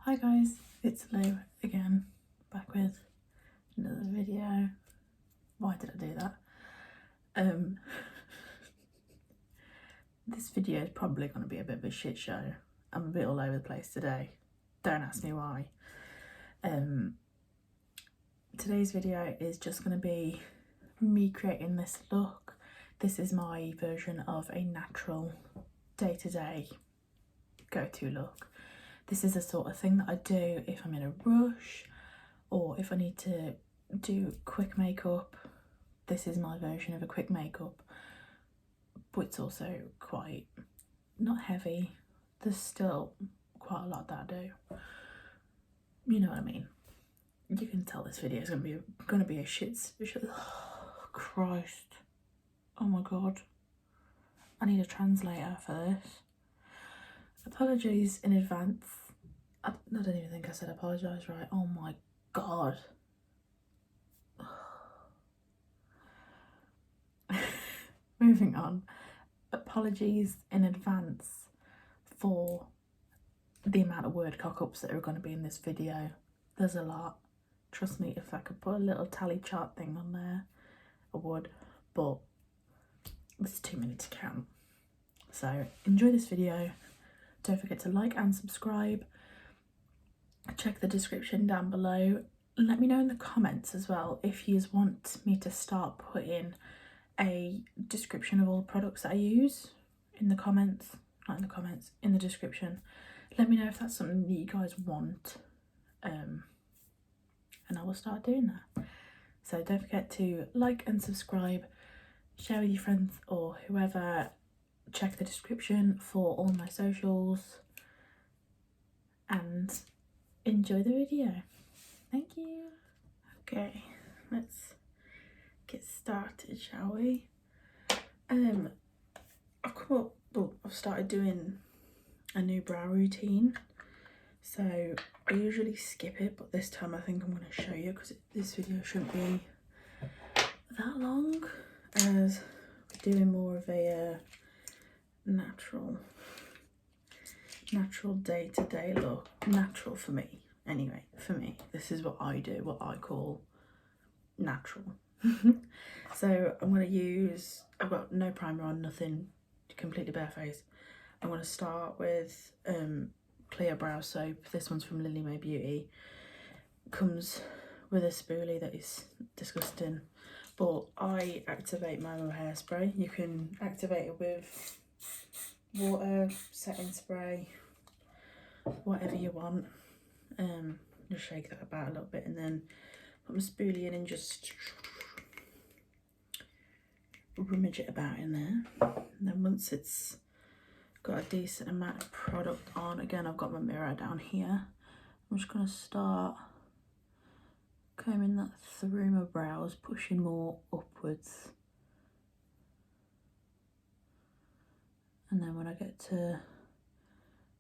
Hi guys, it's Lou again, back with another video. Why did I do that? This video is probably going to be a bit of a shit show. I'm a bit all over the place today. Don't ask me why. Today's video is just going to be me creating this look. This is my version of a natural day-to-day go-to look. This is the sort of thing that I do if I'm in a rush or if I need to do quick makeup. This is my version of a quick makeup, but it's also quite not heavy. There's still quite a lot that I do. You know what I mean. You can tell this video is gonna be a shit. Oh, Christ! Oh my god! I need a translator for this. Apologies in advance. I don't even think I said apologise right. Oh my god. Moving on. Apologies in advance for the amount of word cock-ups that are going to be in this video. There's a lot. Trust me, if I could put a little tally chart thing on there, I would. But there's too many to count. So enjoy this video. Don't forget to like and subscribe. Check the description down below. Let me know in the comments as well if you want me to start putting a description of all the products that I use in the comments. Not in the comments, in the description. Let me know if that's something that you guys want, and I will start doing that. So don't forget to like and subscribe, share with your friends or whoever. Check the description for all my socials and enjoy the video. Thank you. Okay, let's get started, shall we? I've started doing a new brow routine, so I usually skip it, but this time I think I'm going to show you because this video shouldn't be that long, as we're doing more of a natural day-to-day look. Natural for me anyway. For me, this is what I do, what I call natural. So I'm going to use, I've got no primer on, nothing, completely bare face. I'm going to start with clear brow soap. This one's from Lily May Beauty. Comes with a spoolie that is disgusting, but I activate mine with hairspray. You can activate it with water, setting spray, whatever you want. Just shake that about a little bit and then put my spoolie in and just rummage it about in there. And then once it's got a decent amount of product on, again I've got my mirror down here, I'm just going to start combing that through my brows, pushing more upwards, and then when I get to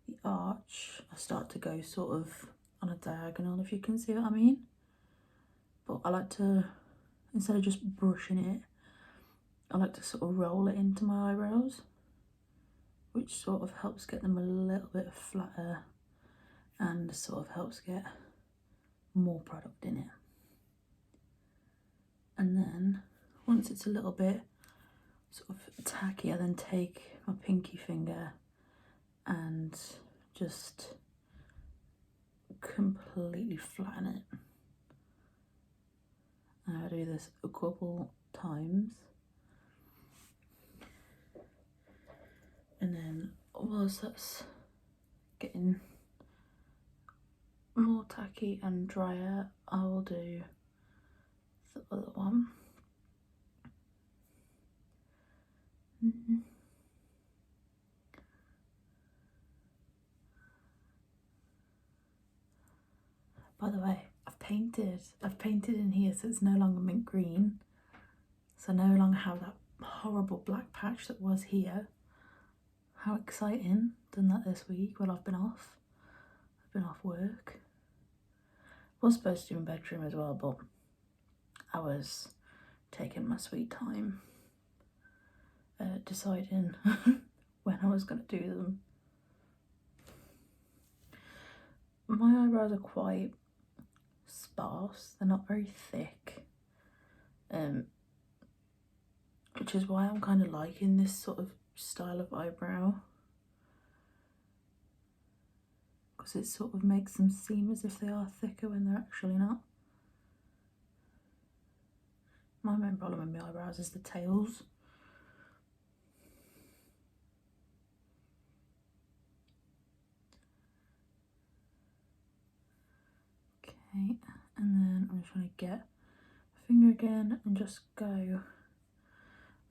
the arch I start to go sort of on a diagonal, if you can see what I mean. But I like to, instead of just brushing it, I like to sort of roll it into my eyebrows, which sort of helps get them a little bit flatter and sort of helps get more product in it. And then once it's a little bit sort of tacky, I then take my pinky finger and just completely flatten it. And I do this a couple times. And then whilst that's getting more tacky and drier, I will do the other one. By the way, I've painted in here, so it's no longer mint green. So I no longer have that horrible black patch that was here. How exciting. Done that this week while I've been off. I've been off work. Was supposed to do my bedroom as well, but I was taking my sweet time deciding when I was going to do them. my eyebrows are quite sparse, they're not very thick, which is why I'm kind of liking this sort of style of eyebrow, because it sort of makes them seem as if they are thicker when they're actually not. My main problem with my eyebrows is the tails. Okay, and then I'm just going to get my finger again and just go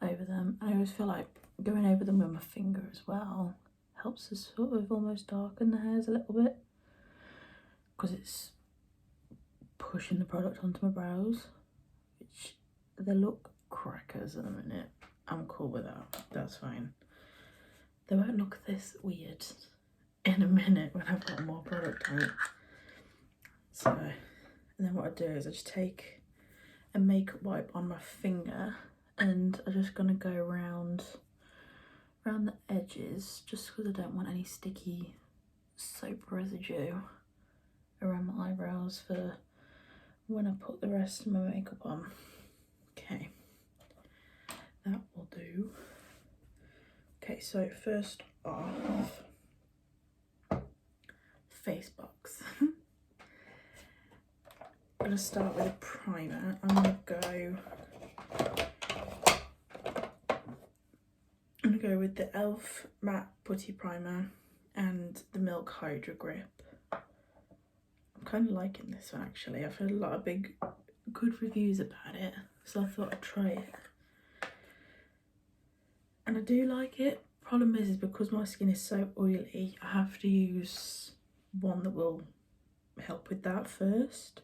over them. I always feel like going over them with my finger as well helps to sort of almost darken the hairs a little bit, because it's pushing the product onto my brows, which they look crackers at the minute. I'm cool with that, that's fine. They won't look this weird in a minute when I've got more product on it. So, and then what I do is I just take a makeup wipe on my finger and I'm just gonna go around the edges, just because I don't want any sticky soap residue around my eyebrows for when I put the rest of my makeup on. Okay, that will do. Okay, so first off, face box. I'm gonna start with a primer. I'm gonna go with the e.l.f. Matte Putty Primer and the Milk Hydra Grip. I'm kind of liking this one actually. I've heard a lot of good reviews about it, so I thought I'd try it. And I do like it. Problem is because my skin is so oily, I have to use one that will help with that first.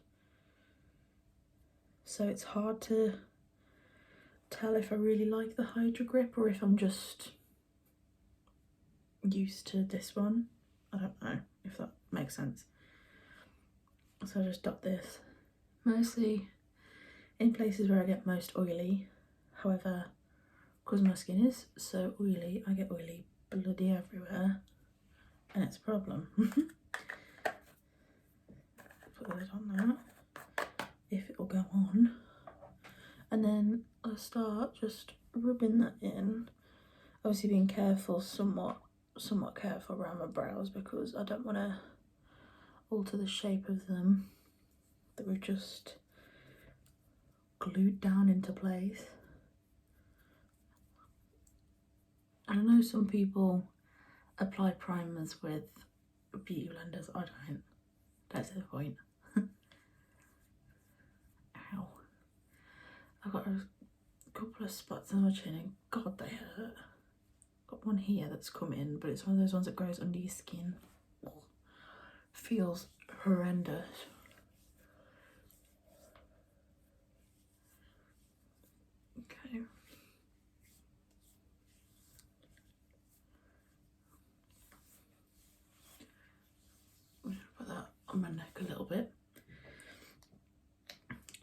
So it's hard to tell if I really like the Hydra Grip or if I'm just used to this one. I don't know if that makes sense. So I just dot this mostly in places where I get most oily. However, because my skin is so oily, I get oily bloody everywhere, and it's a problem. Put that on there, if it will go on. And then I'll start just rubbing that in. Obviously being careful, somewhat careful around my brows, because I don't want to alter the shape of them that we've just glued down into place. And I know some people apply primers with beauty blenders. I don't. That's the point. Ow. I've got a couple of spots on my chin and God, they hurt. Got one here that's come in, but it's one of those ones that goes under your skin. Feels horrendous. Okay. I'm just put that on my neck a little bit.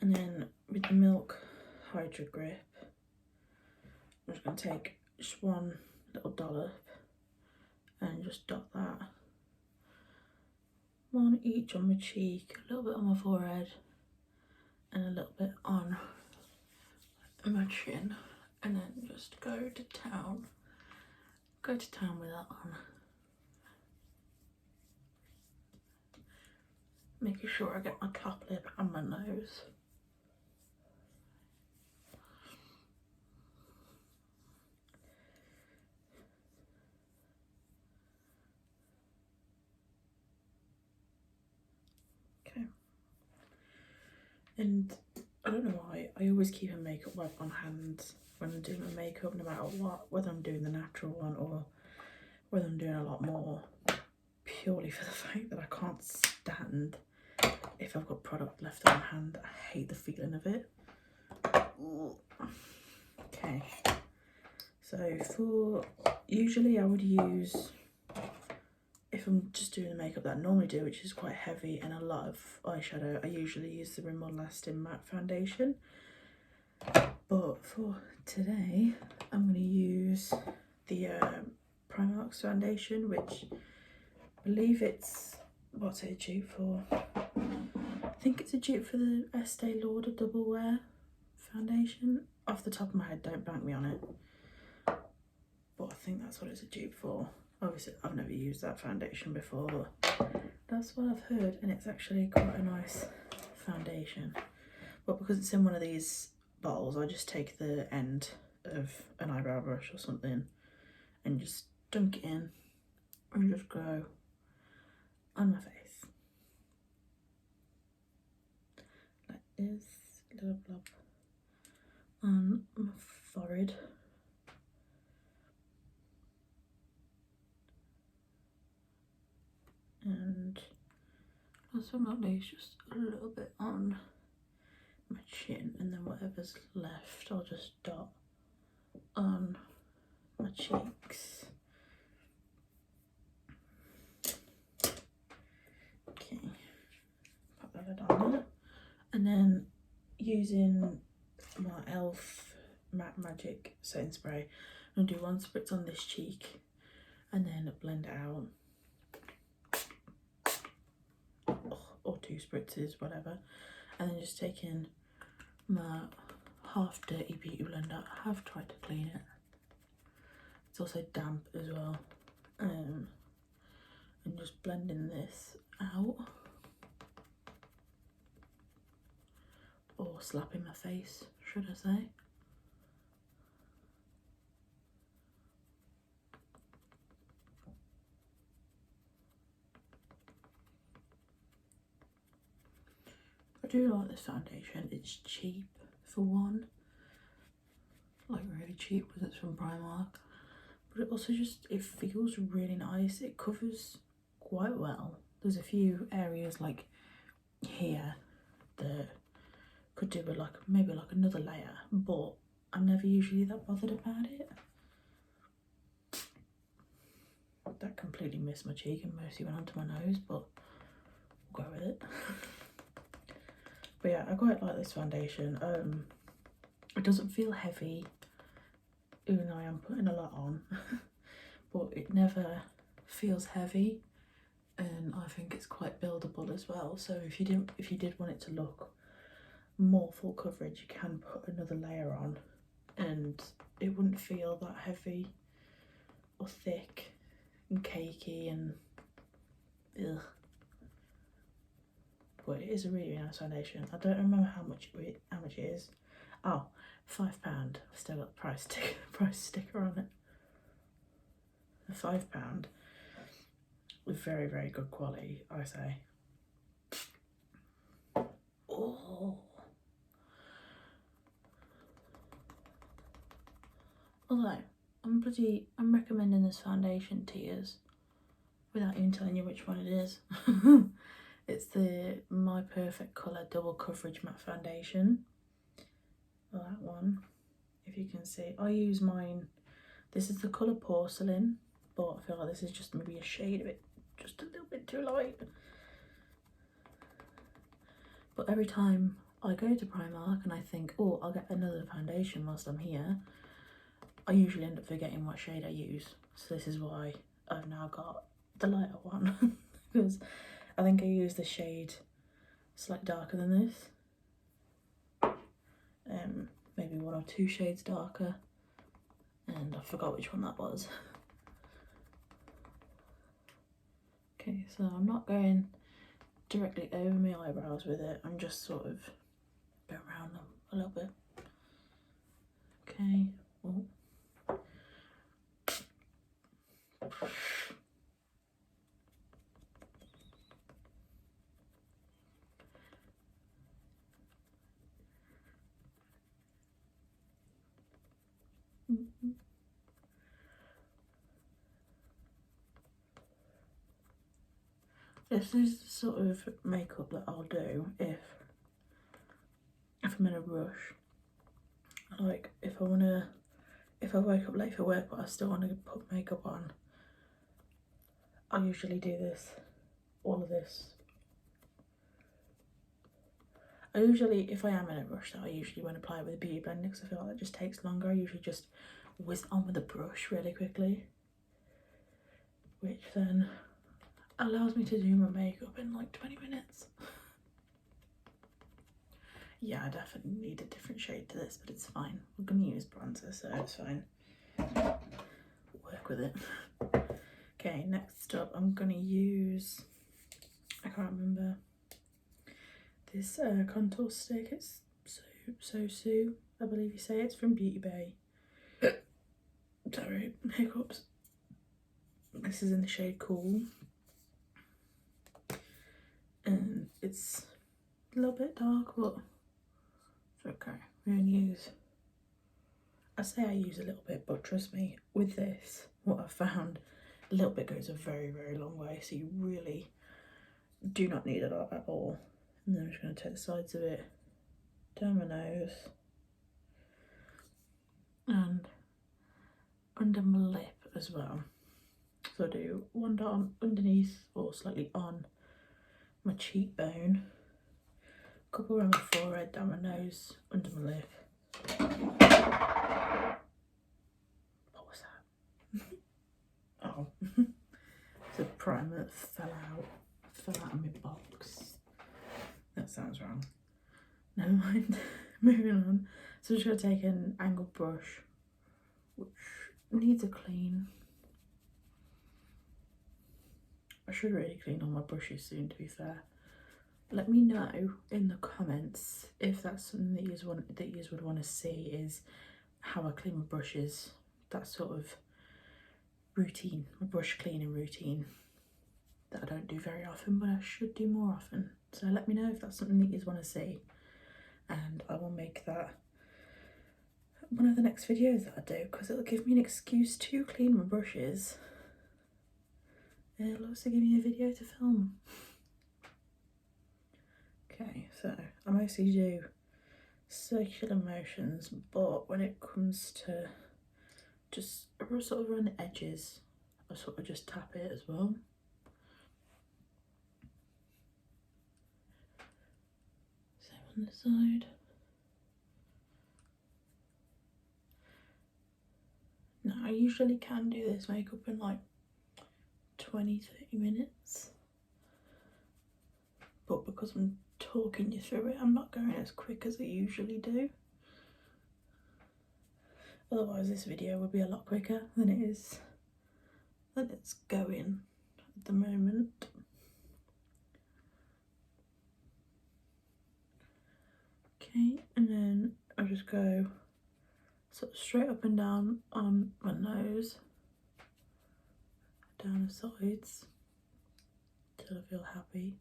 And then with the Milk Hydra Grip, I'm just going to take just one little dollop and just dot that. One each on my cheek, a little bit on my forehead, and a little bit on my chin. And then just go to town. Go to town with that on. Making sure I get my top lip and my nose. Okay. And I don't know why, I always keep a makeup wipe on hand when I'm doing my makeup, no matter what, whether I'm doing the natural one or whether I'm doing a lot more, purely for the fact that I can't stand if I've got product left on my hand. I hate the feeling of it. Okay, so for usually I would use, if I'm just doing the makeup that I normally do, which is quite heavy and a lot of eyeshadow, I usually use the Rimmel Lasting Matte Foundation. But for today, I'm going to use the Primark's foundation, which I believe it's what's it a dupe for? I think it's a dupe for the Estee Lauder Double Wear foundation. Off the top of my head, don't bank me on it. But I think that's what it's a dupe for. Obviously, I've never used that foundation before, but that's what I've heard, and it's actually quite a nice foundation. But because it's in one of these bottles, I just take the end of an eyebrow brush or something and just dunk it in and just go on my face. Like this, little blob on my forehead. And last but not least, just a little bit on my chin, and then whatever's left I'll just dot on my cheeks. Okay, put that on there, and then using my e.l.f. Matte Magic setting spray, I'm gonna do one spritz on this cheek and then blend it out. Or 2 spritzes, whatever, and then just taking my half dirty beauty blender. I have tried to clean it, it's also damp as well, and just blending this out, or slapping my face, should I say. I do like this foundation. It's cheap for one, like really cheap because it's from Primark, but it also just, it feels really nice. It covers quite well. There's a few areas like here that could do with like maybe like another layer, but I'm never usually that bothered about it. That completely missed my cheek and mostly went onto my nose, but we'll go with it. But yeah, I quite like this foundation. It doesn't feel heavy, even though I am putting a lot on, but it never feels heavy, and I think it's quite buildable as well. So if you did want it to look more full coverage, you can put another layer on, and it wouldn't feel that heavy or thick and cakey and ugh. But it is a really nice foundation. I don't remember how much it is. Oh, £5. I've still got the price sticker on it. A £5 with very, very good quality, I say. Oh. Although I'm recommending this foundation to you without even telling you which one it is. It's the My Perfect Colour Double Coverage Matte Foundation. Well, that one, if you can see. I use mine, this is the colour Porcelain, but I feel like this is just maybe a shade of it, just a little bit too light. But every time I go to Primark and I think, oh, I'll get another foundation whilst I'm here, I usually end up forgetting what shade I use. So this is why I've now got the lighter one, because I think I used the shade slightly darker than this. Maybe 1 or 2 shades darker, and I forgot which one that was. Okay, so I'm not going directly over my eyebrows with it, I'm just sort of go around them a little bit. Okay. Oh. This is the sort of makeup that I'll do if I'm in a rush. Like if I wake up late for work but I still want to put makeup on, I usually do all of this. If I am in a rush though, I usually won't apply it with a beauty blender because I feel like that just takes longer. I usually just whiz on with a brush really quickly, which then allows me to do my makeup in like 20 minutes. Yeah, I definitely need a different shade to this, but it's fine. We're gonna use bronzer, so it's fine. Work with it. Okay, next up I'm gonna use, I can't remember, this contour stick. It's So I believe you say. It's from Beauty Bay. Sorry, hiccups. This is in the shade Cool. And it's a little bit dark, but it's okay. We only use, I say I use a little bit, but trust me, with this, what I've found, a little bit goes a very, very long way. So you really do not need a lot at all. And then I'm just going to take the sides of it down my nose and under my lip as well. So I do one dot underneath or slightly on my cheekbone, a couple around my forehead, down my nose, under my lip. What was that? Oh, it's a primer that fell out of my box. That sounds wrong. Never mind. Moving on. So I'm just going to take an angled brush, which needs a clean. I should really clean all my brushes soon, to be fair. Let me know in the comments if that's something that you would want to see, is how I clean my brushes. That sort of routine, my brush cleaning routine that I don't do very often, but I should do more often. So let me know if that's something that you want to see, and I will make that one of the next videos that I do, because it'll give me an excuse to clean my brushes. It'll also give me a video to film. Okay, so I mostly do circular motions, but when it comes to just sort of around the edges, I sort of just tap it as well. Same on this side. Now I usually can do this makeup in like 20-30 minutes, but because I'm talking you through it, I'm not going as quick as I usually do. Otherwise this video would be a lot quicker than it's going at the moment. Okay, and then I just go sort of straight up and down on my nose, down the sides till I feel happy.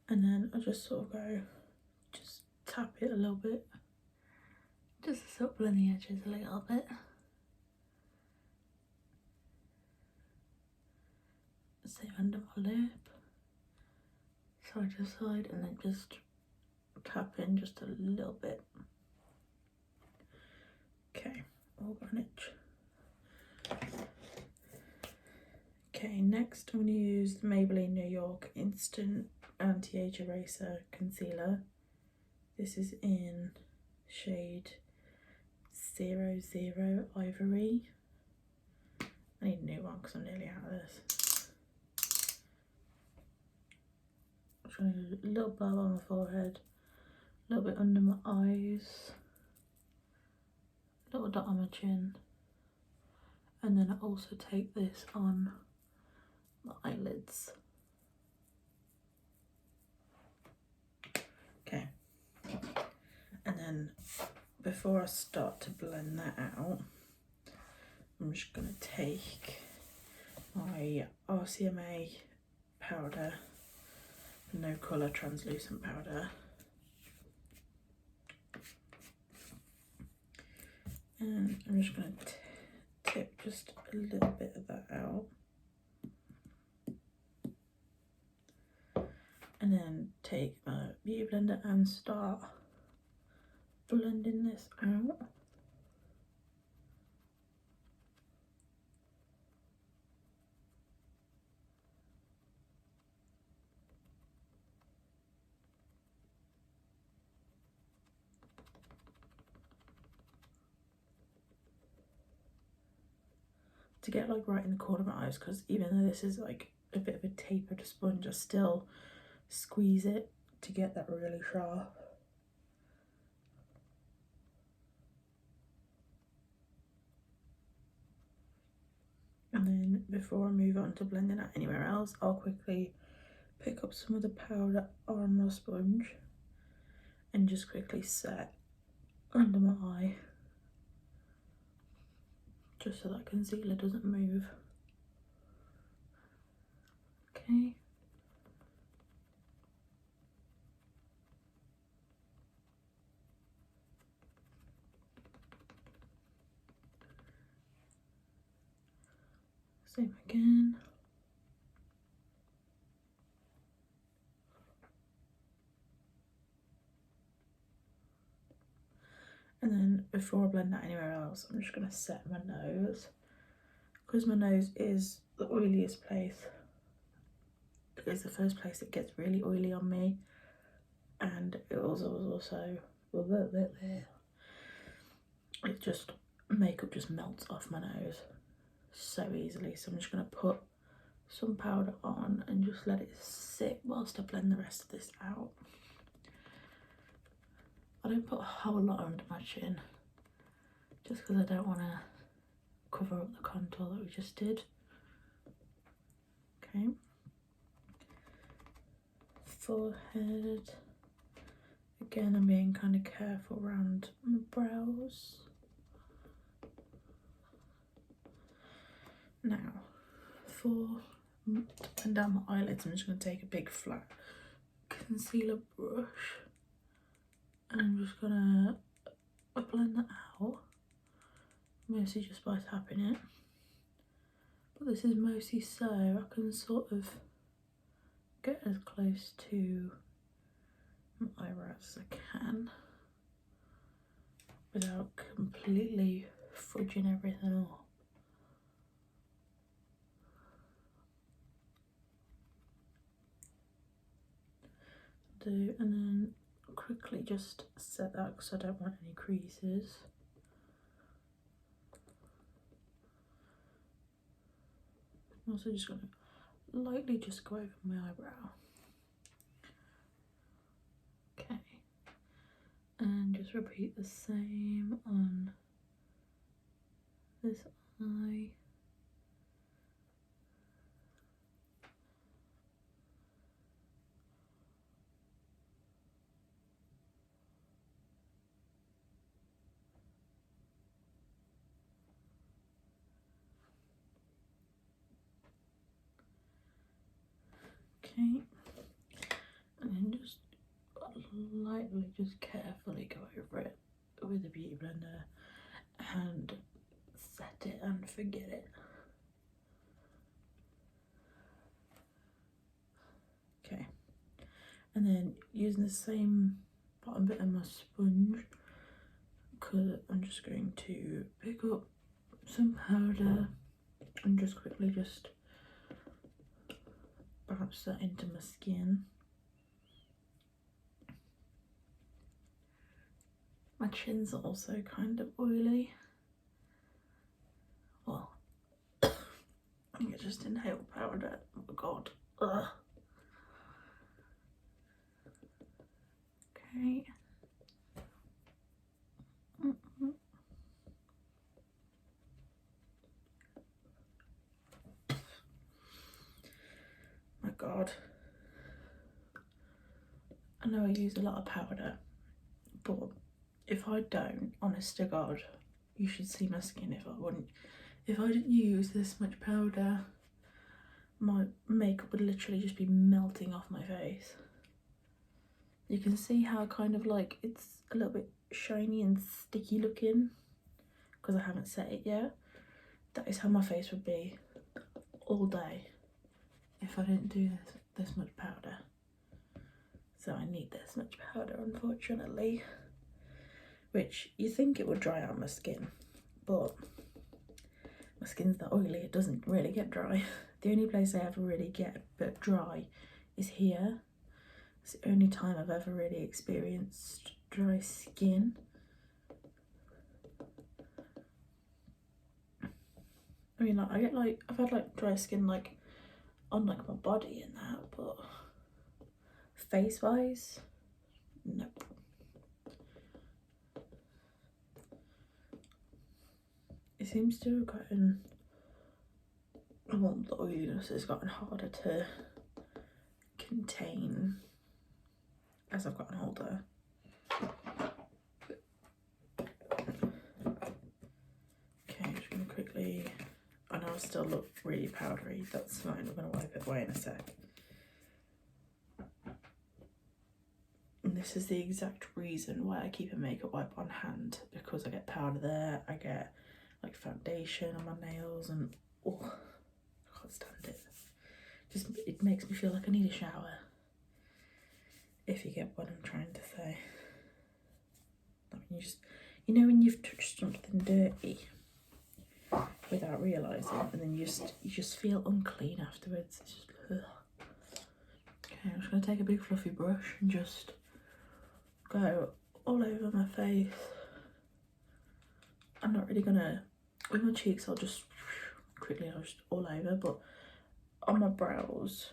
And then I just sort of go, just tap it a little bit, just to sort of blend the edges a little bit. Same under my lip, side to side, and then just tap in just a little bit. Okay, all manage. Okay, next I'm going to use the Maybelline New York Instant Anti-Age Eraser Concealer. This is in shade 00 Ivory. I need a new one because I'm nearly out of this. I'm trying to do a little blob on my forehead, a little bit under my eyes, a little dot on my chin, and then I also take this on my eyelids. Okay, and then before I start to blend that out, I'm just going to take my RCMA powder, no colour translucent powder, and I'm just going to tip just a little bit of that out, and then take my beauty blender and start blending this out. to get like right in the corner of my eyes, because even though this is like a bit of a tapered sponge, I still squeeze it to get that really sharp. And then before I move on to blending out anywhere else, I'll quickly pick up some of the powder on my sponge and just quickly set under my eye, just so that concealer doesn't move. Okay. Same again. And then before I blend out anywhere else, I'm just going to set my nose, because my nose is the oiliest place. It's the first place it gets really oily on me, and it also it just, makeup just melts off my nose so easily. So I'm just going to put some powder on and just let it sit whilst I blend the rest of this out. I don't put a whole lot under my chin, just because I don't want to cover up the contour that we just did. Okay. Forehead. Again, I'm being kind of careful around my brows. Now, to blend down my eyelids, I'm just going to take a big flat concealer brush and I'm just going to blend that out, mostly just by tapping it. But this is mostly so I can sort of get as close to my eyebrows as I can without completely fudging everything off. And then quickly just set that because I don't want any creases. I'm also just going to lightly just go over my eyebrow. Okay, and just repeat the same on this eye. Okay, and then just lightly, just carefully go over it with a beauty blender and set it and forget it. Okay, and then using the same bottom bit of my sponge, because I'm just going to pick up some powder and just quickly just bounce that into my skin. My chin's also kind of oily. Well, I think I just inhaled powder. Oh my god. Ugh. Okay. My god. I know I use a lot of powder, but if I don't, honest to god, you should see my skin if I didn't use this much powder, my makeup would literally just be melting off my face. You can see how kind of like it's a little bit shiny and sticky looking because I haven't set it yet. That is how my face would be all day if I didn't do this much powder. So I need this much powder, unfortunately, which you think it would dry out my skin, but my skin's that oily it doesn't really get dry. The only place I ever really get a bit dry is here. It's the only time I've ever really experienced dry skin. I mean, like, I get like, I've had like dry skin like on like my body and that, but face wise, nope. It seems to have gotten, well, the oiliness has gotten harder to contain as I've gotten older. Okay, I'm just gonna quickly, I know I still look really powdery, that's fine, we're gonna wipe it away in a sec. And this is the exact reason why I keep a makeup wipe on hand, because I get powder there, I get like foundation on my nails, and oh, I can't stand it. Just, it makes me feel like I need a shower, if you get what I'm trying to say. I mean, you know when you've touched something dirty without realising, and then you just feel unclean afterwards. It's just, ugh. Okay, I'm just gonna take a big fluffy brush and just go all over my face. I'm not really gonna, with my cheeks I'll just quickly, I'll just all over, but on my brows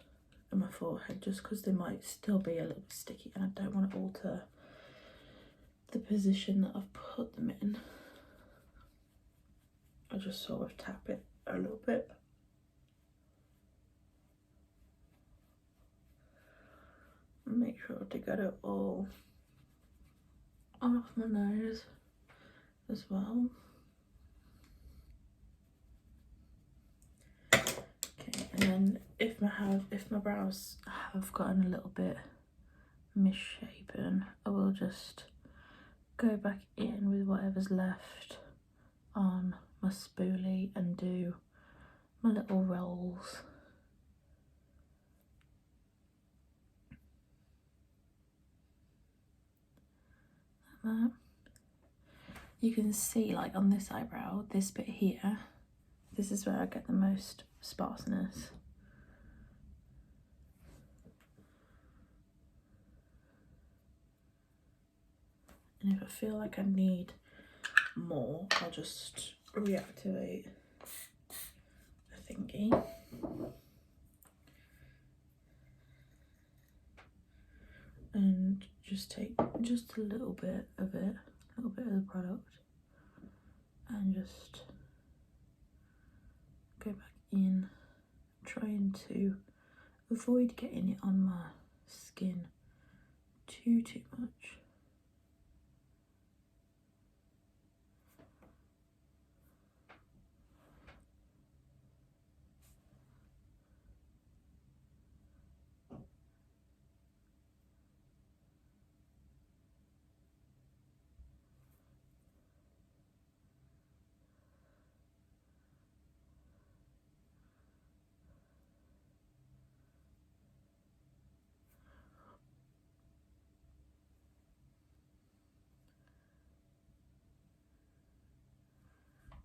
and my forehead, just because they might still be a little bit sticky and I don't want to alter the position that I've put them in. I just sort of tap it a little bit. Make sure to get it all off my nose as well. Okay, and then if my brows have gotten a little bit misshapen, I will just go back in with whatever's left on my spoolie and do my little rolls. Like that. You can see, like, on this eyebrow, this bit here, this is where I get the most sparseness. And if I feel like I need more, I'll just reactivate the thingy. And just take just a little bit of it, a little bit of the product, and just go back in, trying to avoid getting it on my skin too much.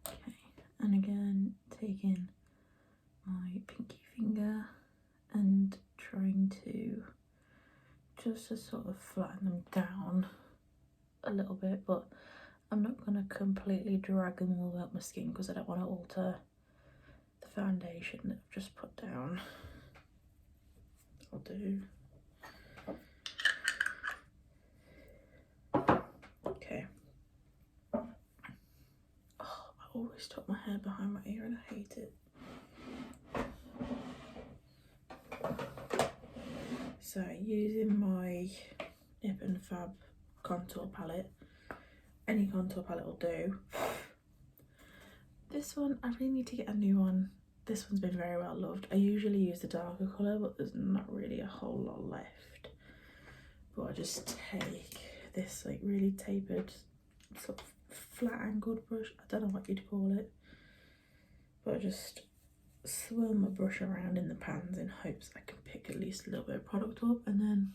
Okay, and again, taking my pinky finger and trying to just to sort of flatten them down a little bit, but I'm not going to completely drag them all out my skin because I don't want to alter the foundation that I've just put down. I'll do. Okay. Oh, I always tuck my hair behind my ear and I hate it. So using my Nip and Fab contour palette, any contour palette will do. This one, I really need to get a new one. This one's been very well loved. I usually use the darker colour, but there's not really a whole lot left. But I just take this like really tapered, sort of flat angled brush. I don't know what you'd call it. But I just swirl my brush around in the pans in hopes I can pick at least a little bit of product up, and then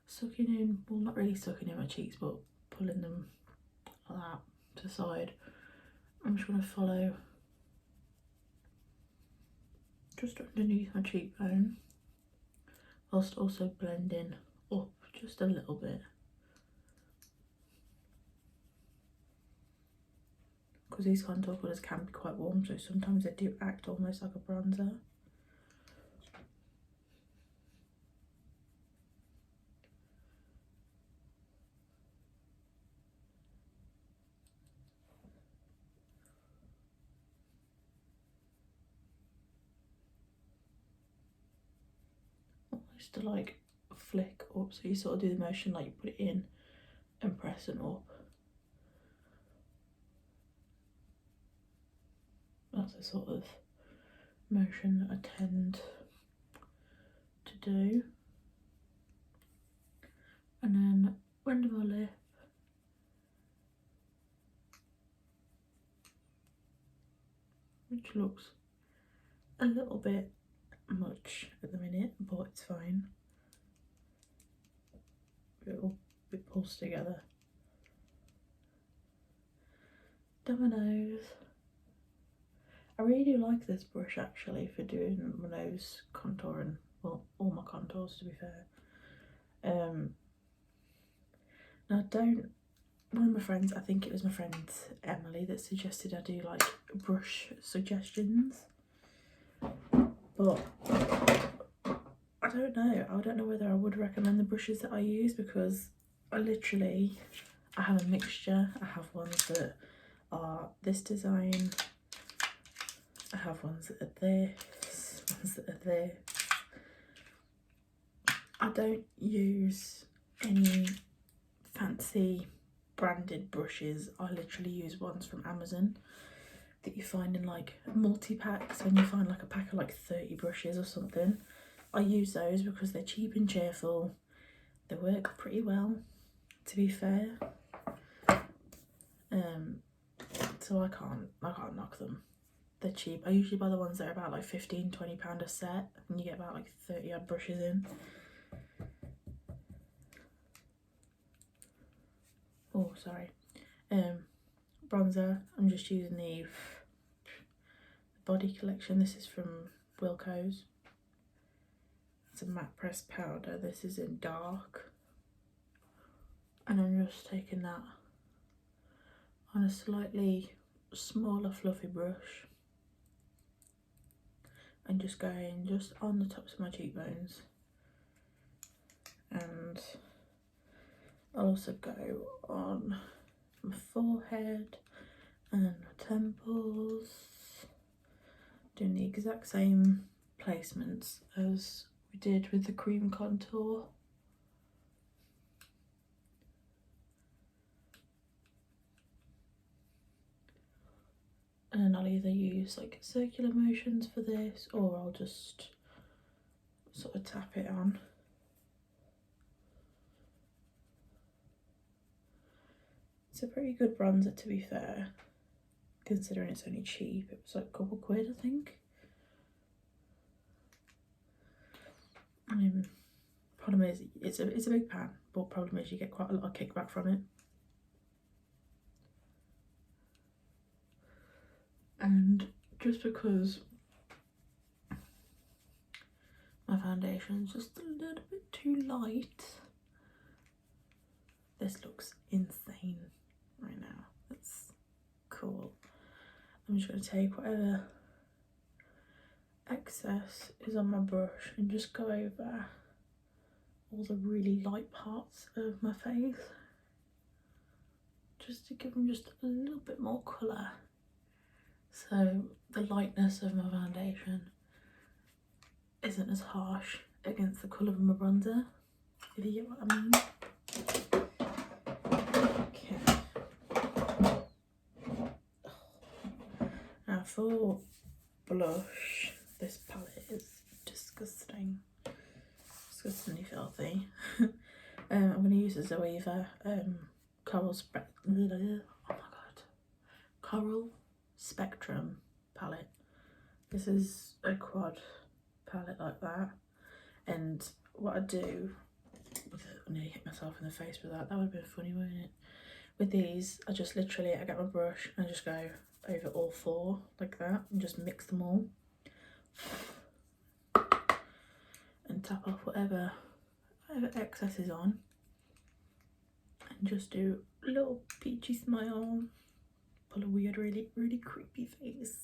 sucking in, well, not really sucking in my cheeks, but pulling them like that to the side. I'm just going to follow just underneath my cheekbone, whilst also blending up just a little bit. because these contour colours can be quite warm, so sometimes they do act almost like a bronzer. Almost to like flick up, so you sort of do the motion like you put it in and press it up. That's the sort of motion that I tend to do. And then under my lip, which looks a little bit much at the minute, but it's fine. It pulls together. Down my nose. I really do like this brush actually for doing my nose contouring. Well, all my contours to be fair. Now one of my friends, I think it was my friend Emily, that suggested I do like brush suggestions. But I don't know. I don't know whether I would recommend the brushes that I use, because I have a mixture. I have ones that are this design. I have ones that are this, ones that are this. I don't use any fancy branded brushes. I literally use ones from Amazon that you find in like multi-packs, when you find like a pack of like 30 brushes or something. I use those because they're cheap and cheerful. They work pretty well, to be fair. So I can't knock them. They're cheap. I usually buy the ones that are about like £15–20 a set, and you get about like 30 odd brushes in. Oh, sorry. Bronzer, I'm just using the Body Collection. This is from Wilko's. It's a matte pressed powder. This is in dark. And I'm just taking that on a slightly smaller fluffy brush and just going just on the tops of my cheekbones. And I'll also go on my forehead and my temples, doing the exact same placements as we did with the cream contour. And then I'll either use like circular motions for this, or I'll just sort of tap it on. It's a pretty good bronzer, to be fair, considering it's only cheap. It was like a couple quid, I think. Problem is, it's a big pan, but problem is you get quite a lot of kickback from it. And just because my foundation's just a little bit too light, this looks insane right now. That's cool. I'm just going to take whatever excess is on my brush and just go over all the really light parts of my face, just to give them just a little bit more colour, so the lightness of my foundation isn't as harsh against the colour of my bronzer, if you get what I mean. Okay. Now for blush, this palette is disgustingly filthy. I'm going to use the Zoeva Coral Spectrum palette. This is a quad palette like that, and what I do with it, I nearly hit myself in the face with that. That would have been funny, wouldn't it? With these, I just literally, I get my brush and I just go over all four like that and just mix them all and tap off whatever excess is on, and just do a little peachy smile, pull a weird, really creepy face.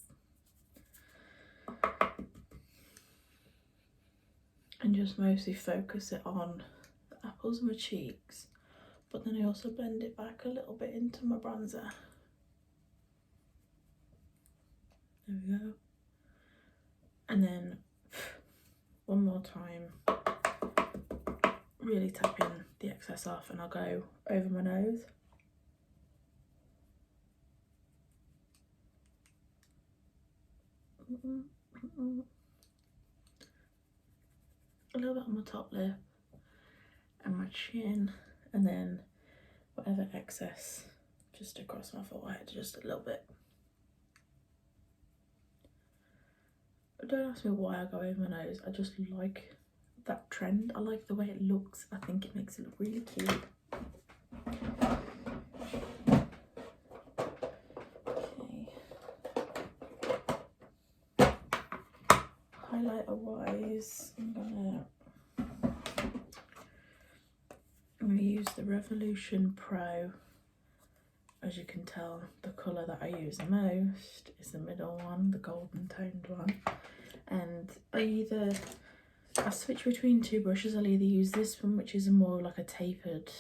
And just mostly focus it on the apples of my cheeks, but then I also blend it back a little bit into my bronzer. There we go. And then one more time, really tapping the excess off, and I'll go over my nose. A little bit on my top lip and my chin, and then whatever excess just across my forehead, just a little bit. Don't ask me why I go over my nose, I just like that trend. I like the way it looks. I think it makes it look really cute. Okay. Highlighter wise, I'm gonna use the Revolution Pro. As you can tell, the colour that I use the most is the middle one, the golden toned one. And I switch between two brushes. I'll either use this one, which is more like a tapered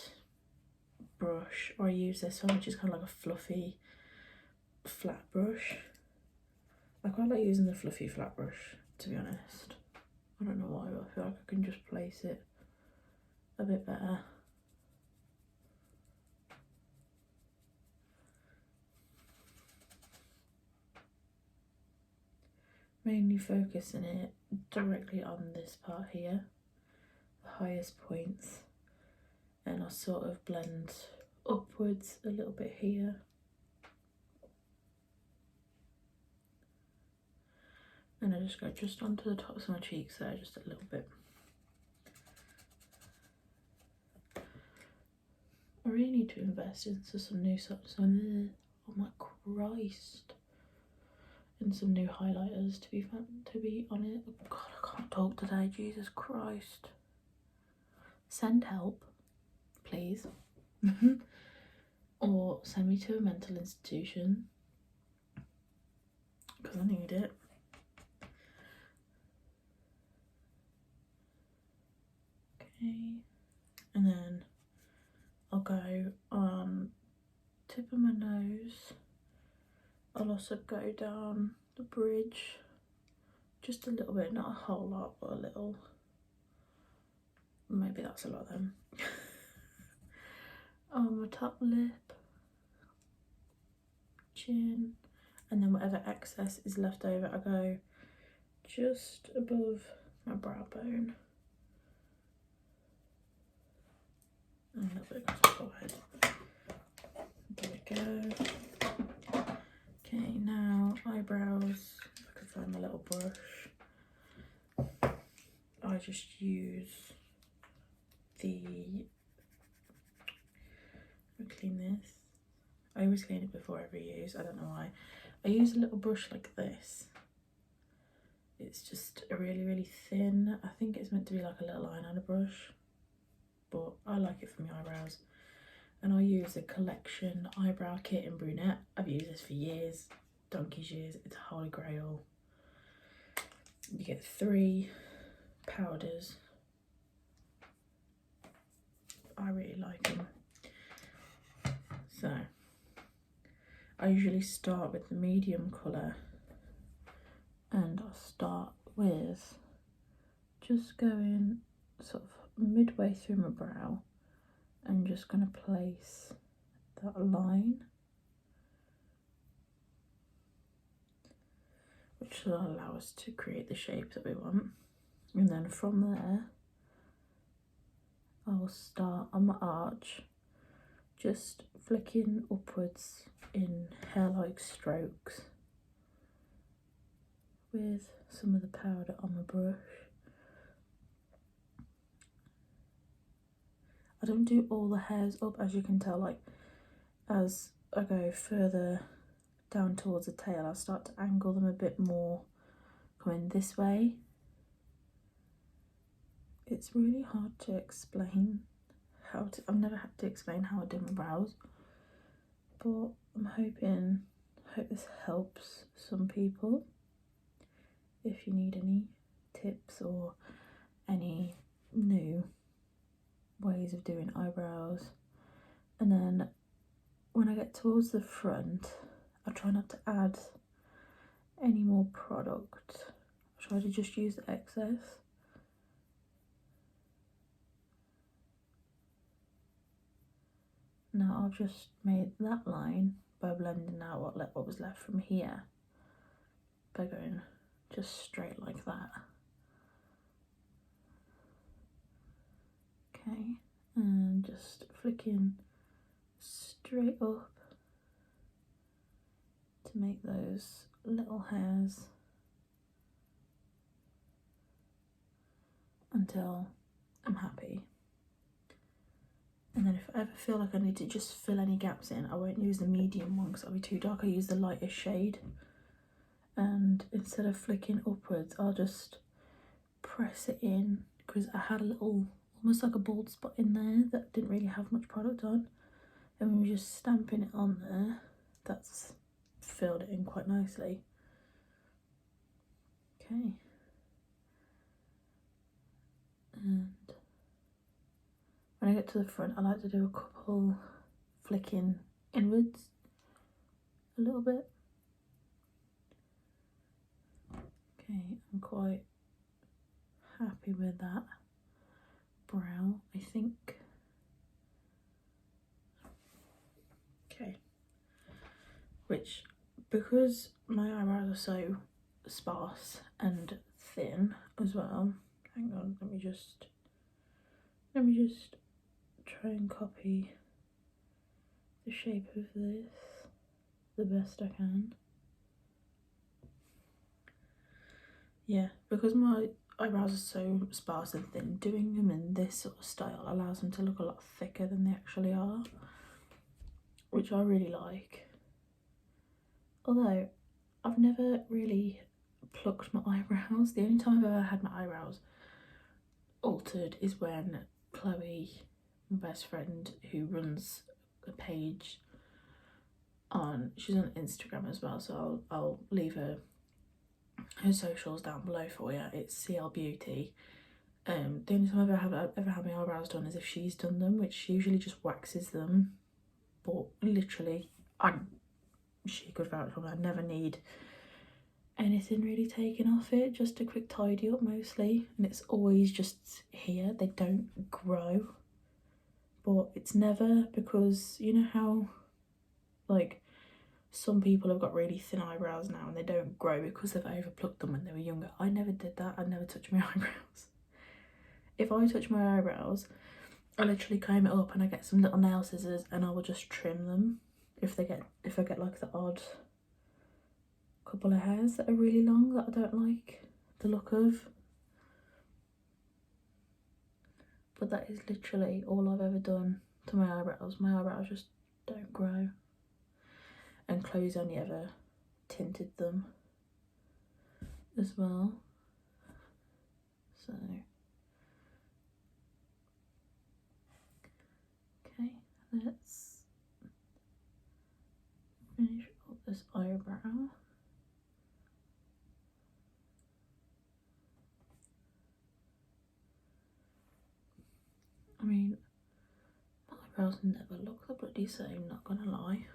brush, or I use this one, which is kind of like a fluffy flat brush. I quite like using the fluffy flat brush, to be honest. I don't know why, but I feel like I can just place it a bit better. Mainly focusing it directly on this part here, the highest points, and I'll sort of blend upwards a little bit here. And I just go just onto the tops of my cheeks there, just a little bit. I really need to invest into some new socks on there. Oh my Christ. And some new highlighters, to be on it. Oh God, I can't talk today, Jesus Christ. Send help, please. Or send me to a mental institution, because I need it. Okay, and then I'll go on tip of my nose. I'll also go down the bridge, just a little bit, not a whole lot, but a little. Maybe that's a lot then. On my top lip, chin, and then whatever excess is left over, I go just above my brow bone. And a little bit across my forehead. There we go. Okay, now eyebrows. If I can find my little brush, I just use clean this. I always clean it before every use, I don't know why. I use a little brush like this. It's just a really thin, I think it's meant to be like a little eyeliner brush, but I like it for my eyebrows. And I'll use a Collection eyebrow kit in brunette. I've used this for years, donkey's years. It's a holy grail. You get 3 powders. I really like them. So I usually start with the medium colour, and I'll start with just going sort of midway through my brow and just going to place that line, which will allow us to create the shape that we want. And then from there I'll start on my arch, just flicking upwards in hair-like strokes with some of the powder on my brush. I don't do all the hairs up, as you can tell, like as I go further down towards the tail, I'll start to angle them a bit more, coming this way. It's really hard to explain I've never had to explain how I do my brows, but I'm hoping I hope this helps some people. If you need any tips or any new ways of doing eyebrows. And then when I get towards the front, I try not to add any more product. I try to just use the excess. Now I've just made that line by blending out what was left from here by going just straight like that. Okay, and just flicking straight up to make those little hairs until I'm happy. And then if I ever feel like I need to just fill any gaps in, I won't use the medium one because that'll be too dark. I use the lightest shade, and instead of flicking upwards, I'll just press it in, because I had a little, almost like a bald spot in there that didn't really have much product on, and when we're just stamping it on there, that's filled it in quite nicely. Okay, and when I get to the front, I like to do a couple flicking inwards a little bit. Okay, I'm quite happy with that brow, I think. Okay, which, because my eyebrows are so sparse and thin as well, hang on, let me just try and copy the shape of this the best I can. Yeah, because my eyebrows are so sparse and thin, doing them in this sort of style allows them to look a lot thicker than they actually are, which I really like. Although I've never really plucked my eyebrows. The only time I've ever had my eyebrows altered is when Chloe, my best friend, who runs a page on, she's on Instagram as well, so I'll leave her socials down below for you. It's CL Beauty. The only time I've ever had my eyebrows done is if she's done them, which she usually just waxes them, but literally she could vouch for me, I never need anything really taken off it, just a quick tidy up mostly, and it's always just here, they don't grow. But it's never, because you know how like some people have got really thin eyebrows now and they don't grow because they've overplucked them when they were younger. I never did that. I never touched my eyebrows. If I touch my eyebrows, I literally comb it up and I get some little nail scissors and I will just trim them if I get like the odd couple of hairs that are really long that I don't like the look of. But that is literally all I've ever done to my eyebrows. My eyebrows just don't grow. And Chloe's only ever tinted them as well. So, okay, let's finish up this eyebrow. I mean, my eyebrows never look the bloody same, not gonna lie.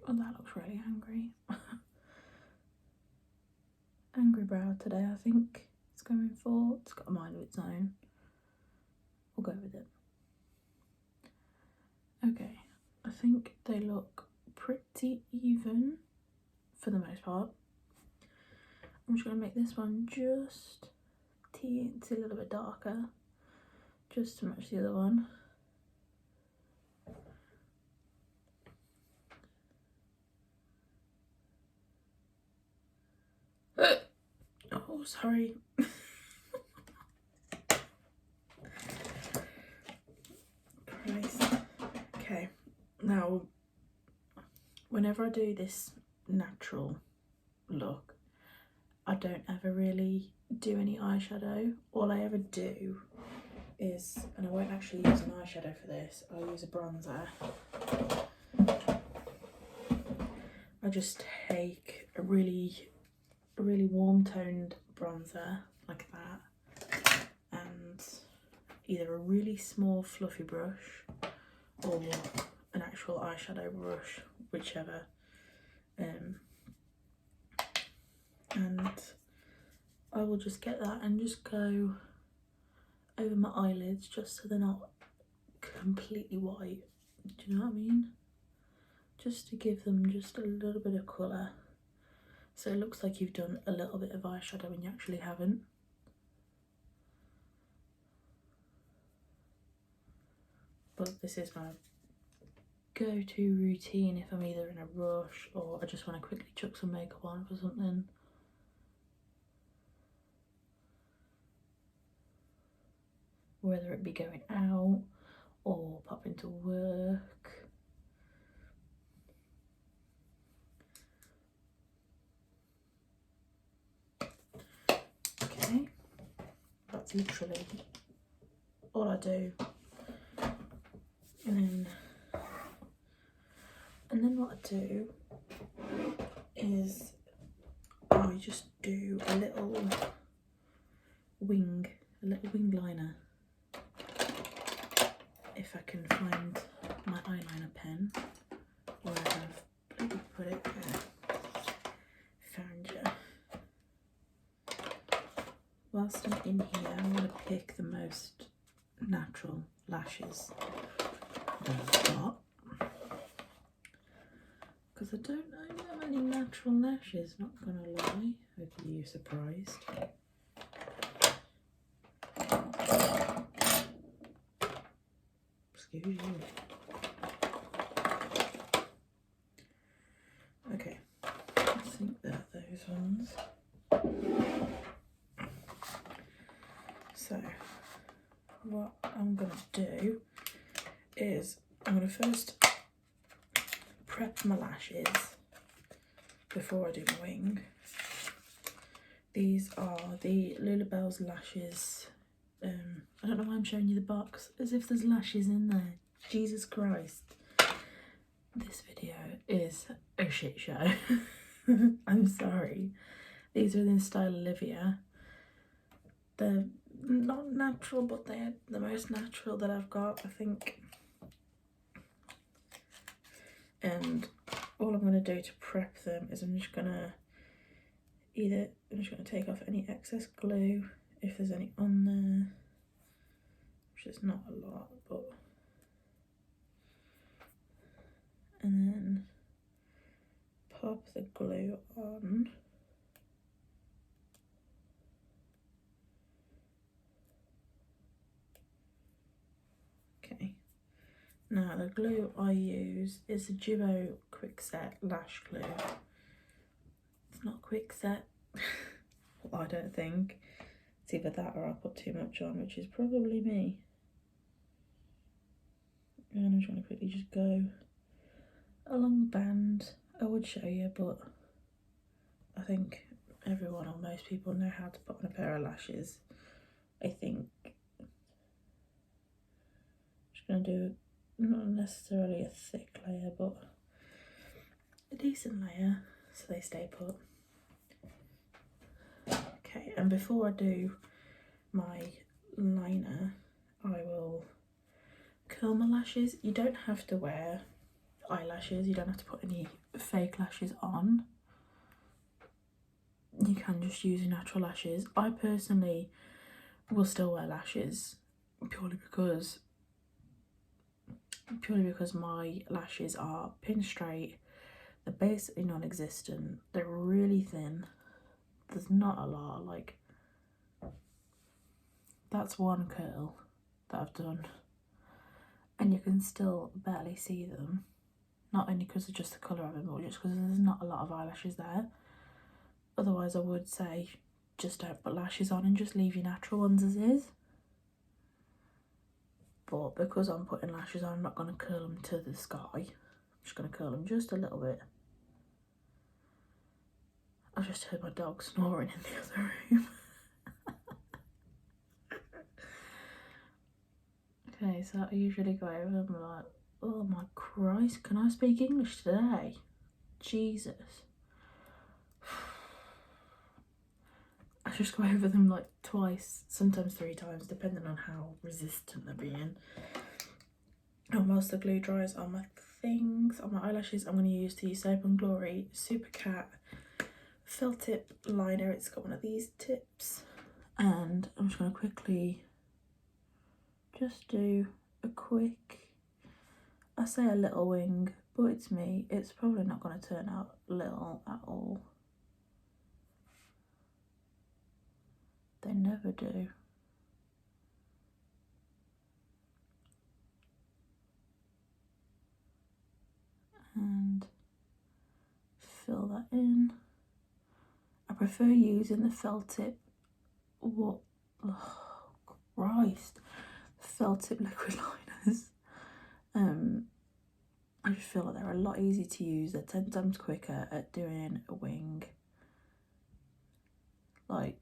Oh, that looks really angry. Angry brow today, I think it's going for. It's got a mind of its own. We'll go with it. Okay, I think they look pretty even for the most part. I'm just going to make this one just it's a little bit darker, just to match the other one. Oh, sorry. Christ. Okay, Now, whenever I do this natural look, I don't ever really do any eyeshadow. All I ever do is, and I won't actually use an eyeshadow for this, I'll use a bronzer. I just take a really warm toned bronzer like that, and either a really small fluffy brush or an actual eyeshadow brush, whichever, and I will just get that and just go over my eyelids just so they're not completely white. Do you know what I mean? Just to give them just a little bit of colour, so it looks like you've done a little bit of eyeshadow when you actually haven't. But this is my go-to routine if I'm either in a rush or I just want to quickly chuck some makeup on for something. Whether it be going out or popping to work. Okay, that's literally all I do. And then what I do is I just do a little wing liner. If I can find my eyeliner pen, where I've bloody put it there. Found you. Whilst I'm in here, I'm going to pick the most natural lashes that I've got, because I don't know that many natural lashes, not going to lie. Hope you're surprised. Excuse you. Okay, I think they're those ones. So what I'm gonna do is I'm gonna first prep my lashes before I do my wing. These are the Lulabelle's lashes. I don't know why I'm showing you the box as if there's lashes in there. Jesus Christ. This video is a shit show. I'm sorry. These are in style Olivia. They're not natural, but they're the most natural that I've got, I think. And all I'm going to do to prep them is I'm just going to take off any excess glue, if there's any on there, which is not a lot, but, and then pop the glue on. Okay, now the glue I use is the Duo Quick Set Lash Glue. It's not quick set. Well, I don't think. It's either that or I put too much on, which is probably me. And I'm trying to quickly just go along the band. I would show you, but I think everyone or most people know how to put on a pair of lashes. I think. Just going to do not necessarily a thick layer, but a decent layer so they stay put. Okay, and before I do my liner, I will curl my lashes. You don't have to wear eyelashes, you don't have to put any fake lashes on. You can just use your natural lashes. I personally will still wear lashes purely because my lashes are pin straight, they're basically non-existent, they're really thin. There's not a lot, like, that's one curl that I've done and you can still barely see them, not only because of just the colour of them, but just because there's not a lot of eyelashes there. Otherwise I would say just don't put lashes on and just leave your natural ones as is. but because I'm putting lashes on, I'm not going to curl them to the sky. I'm just going to curl them just a little bit. I just heard my dog snoring in the other room. Okay, so I usually go over them like, oh my Christ, can I speak English today? Jesus. I just go over them like twice, sometimes 3 times, depending on how resistant they're being. And whilst the glue dries on my things, on my eyelashes, I'm going to use the Soap and Glory Super Cat felt tip liner. It's got one of these tips, and I'm just going to quickly just do a quick, I say a little wing, but it's me, it's probably not going to turn out little at all. They never do. And fill that in. I prefer using the felt tip, oh Christ, felt tip liquid liners. I just feel like they're a lot easier to use. They're 10 times quicker at doing a wing. Like,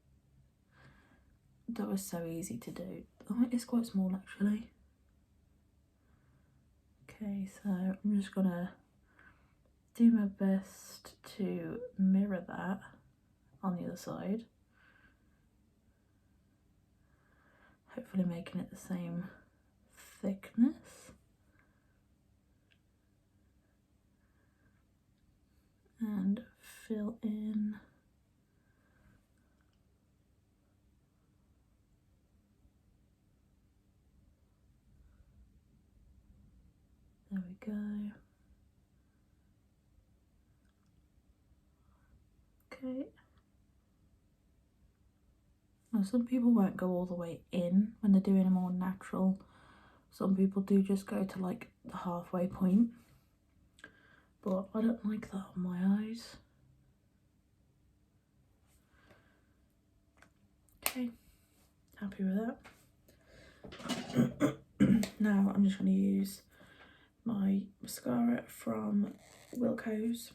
that was so easy to do. Oh, it's quite small actually. Okay, so I'm just gonna do my best to mirror that on the other side. Hopefully making it the same thickness. And fill in. There we go. Okay. Now some people won't go all the way in when they're doing a more natural. Some people do just go to like the halfway point. But I don't like that on my eyes. Okay, happy with that. Now I'm just going to use my mascara from Wilko's.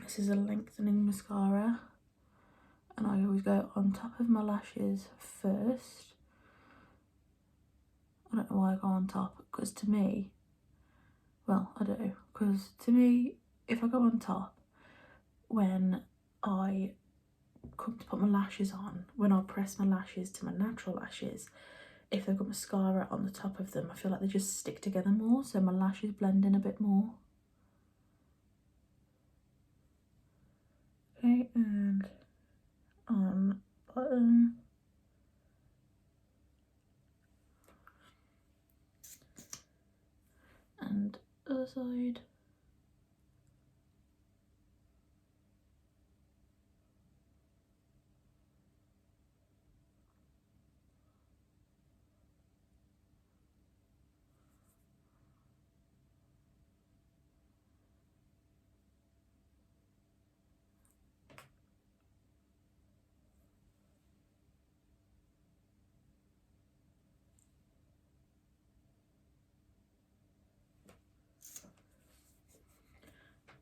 This is a lengthening mascara, and I always go on top of my lashes first. I don't know why I go on top, because to me, well, I do, because to me, if I go on top, when I come to put my lashes on, when I press my lashes to my natural lashes, if they've got mascara on the top of them, I feel like they just stick together more, so my lashes blend in a bit more. Okay, and on bottom. And other side.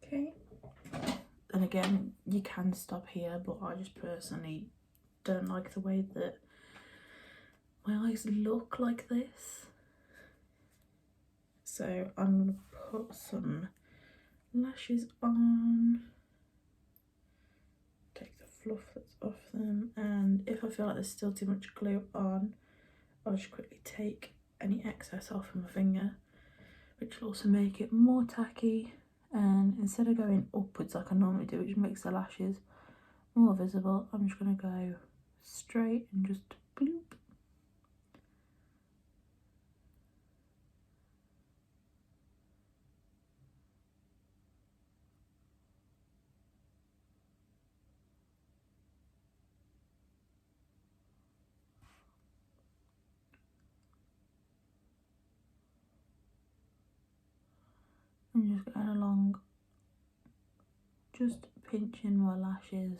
Okay, and again, you can stop here, but I just personally don't like the way that my eyes look like this. So I'm going to put some lashes on, take the fluff that's off them, and if I feel like there's still too much glue on, I'll just quickly take any excess off with my finger, which will also make it more tacky. And instead of going upwards like I normally do, which makes the lashes more visible, I'm just going to go straight and just bloop. I'm just going along, just pinching my lashes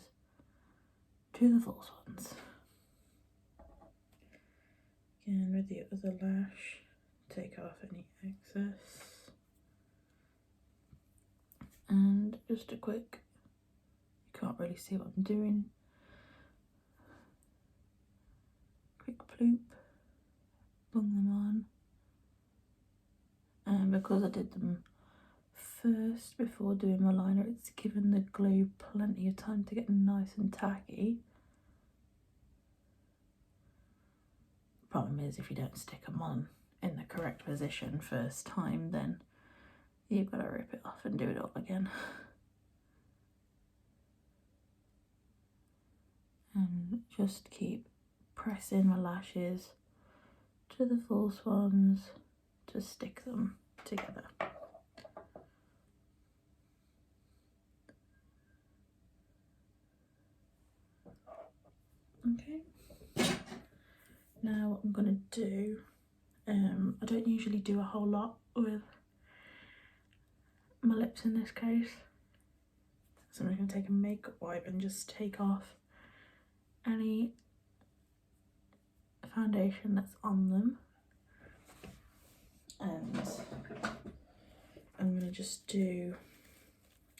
to the false ones. again with the other lash, take off any excess. And just a quick, you can't really see what I'm doing, quick ploop, bung them on. And because I did them first before doing my liner, it's given the glue plenty of time to get nice and tacky. Problem is, if you don't stick them on in the correct position first time, then you've got to rip it off and do it all again. And just keep pressing my lashes to the false ones to stick them together. Okay, now what I'm going to do, I don't usually do a whole lot with my lips in this case, so I'm going to take a makeup wipe and just take off any foundation that's on them, and I'm going to just do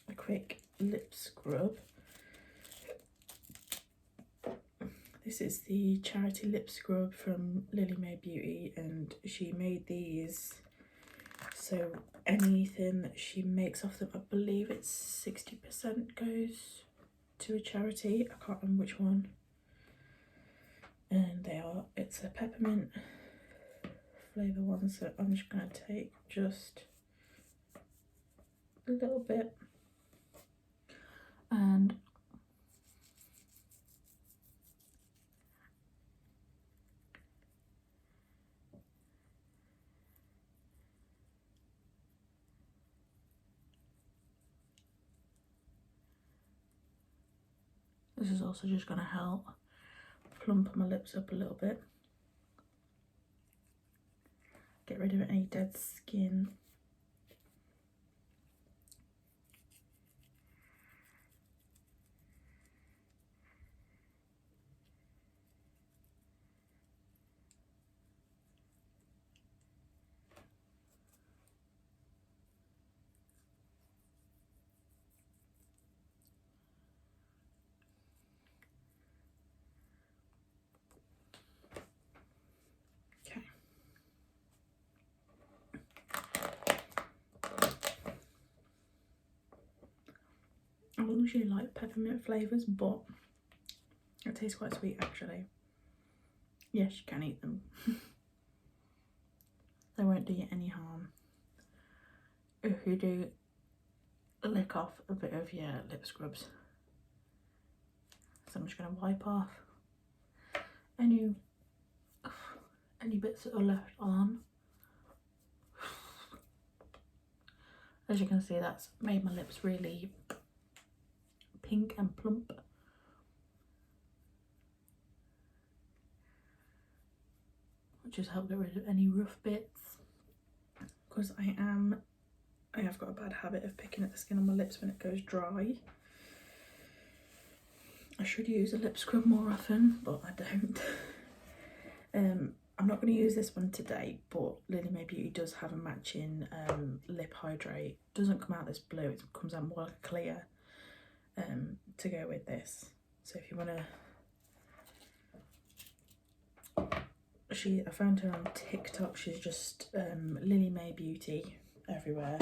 a quick lip scrub. This is the charity lip scrub from Lily May Beauty, and she made these, so anything that she makes off them, I believe it's 60% goes to a charity. I can't remember which one. And it's a peppermint flavour one, so I'm just going to take just a little bit and this is also just going to help plump my lips up a little bit, get rid of any dead skin. I don't usually like peppermint flavours, but it tastes quite sweet actually. Yes, you can eat them. They won't do you any harm if you do lick off a bit of your lip scrubs. So I'm just going to wipe off any bits that are left on. As you can see, that's made my lips really pink and plump. Which has helped get rid of any rough bits, because I have got a bad habit of picking at the skin on my lips when it goes dry. I should use a lip scrub more often, but I don't. I'm not going to use this one today, but Lily May Beauty does have a matching lip hydrate. Doesn't come out this blue, it comes out more like a clear, to go with this. So if you want to, I found her on TikTok. She's just Lily May Beauty everywhere.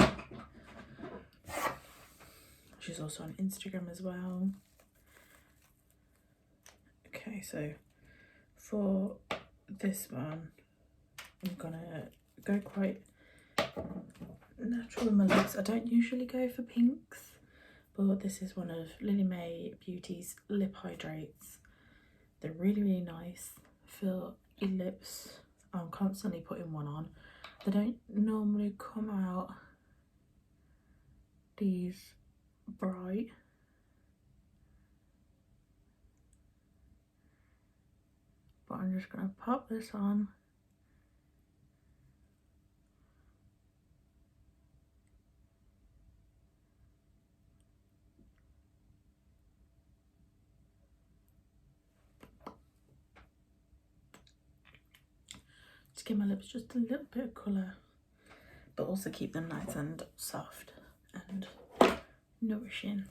She's also on Instagram as well. Okay, so for this one, I'm gonna go quite natural with my lips. I don't usually go for pinks, but this is one of Lily May Beauty's lip hydrates. They're really, really nice for your lips. I'm constantly putting one on. They don't normally come out these bright, but I'm just going to pop this on. to give my lips just a little bit of colour, but also keep them nice and soft and nourishing.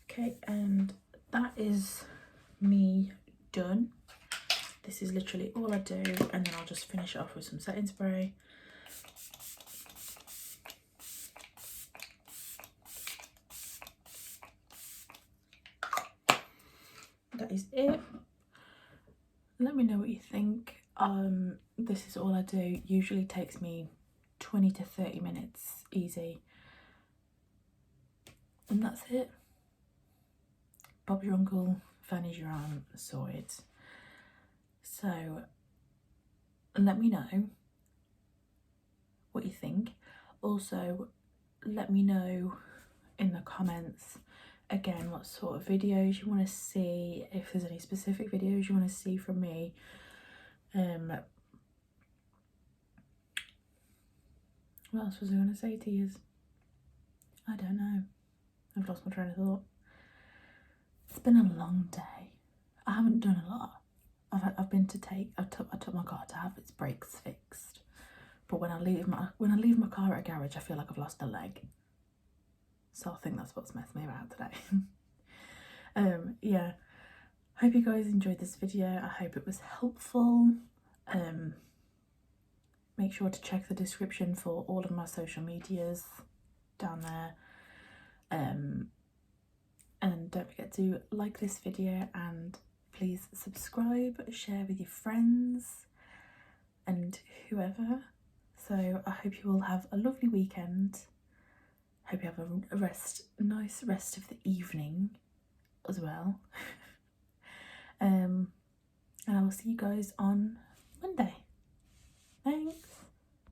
Okay, and that is me done. This is literally all I do, and then I'll just finish it off with some setting spray. That is it. Let me know what you think. This is all I do. Usually takes me 20 to 30 minutes easy, and that's it. Bob's your uncle, Fanny's your aunt, sorted. So let me know what you think. Also, let me know in the comments again what sort of videos you want to see, if there's any specific videos you want to see from me. What else was I going to say to you? I don't know. I've lost my train of thought. It's been a long day. I haven't done a lot. I've been to I took my car to have its brakes fixed. But when I leave my car at a garage, I feel like I've lost a leg. So I think that's what's messed me about today. Yeah. Hope you guys enjoyed this video. I hope it was helpful. Make sure to check the description for all of my social medias down there. And don't forget to like this video, and please subscribe, share with your friends and whoever. So I hope you all have a lovely weekend. Hope you have a nice rest of the evening as well. And I will see you guys on Monday. Thanks.